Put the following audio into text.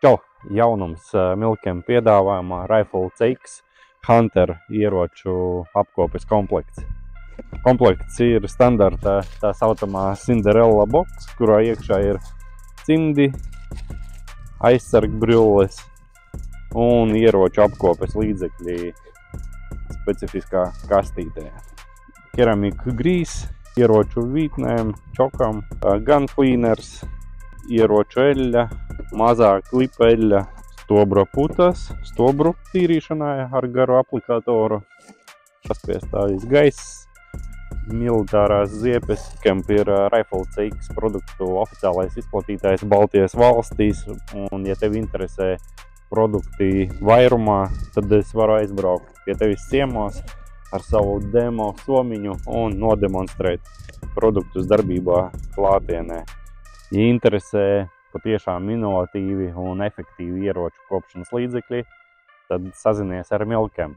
Čau! Jaunums Milkem piedāvājumā Rifle CX Hunter ieroču apkopes komplekts. Komplekts ir standarta tā saucamā Cinderella box, kurā iekšā ir cimdi, aizsargbrilles un ieroču apkopes līdzekļi specifiskā kastītē. Keramika grīs, ieroču vītnēm, čokam, gun cleaners, ieroču eļļa, mazā klipa eļļa, stobra putas, stobru tīrīšanai ar garu aplikatoru, paspiestāvis gaiss, militārās ziepes. Milkem ir Rifle CX produktu oficiālais izplatītājs Baltijas valstīs, un ja tev interesē produkti vairumā, tad es varu aizbraukt pie tevis ciemos ar savu demo somiņu un nodemonstrēt produktus darbībā klātienē. Ja interesē patiešām inovatīvi un efektīvi ieroču kopšanas līdzekļi, tad sazinies ar Milkem.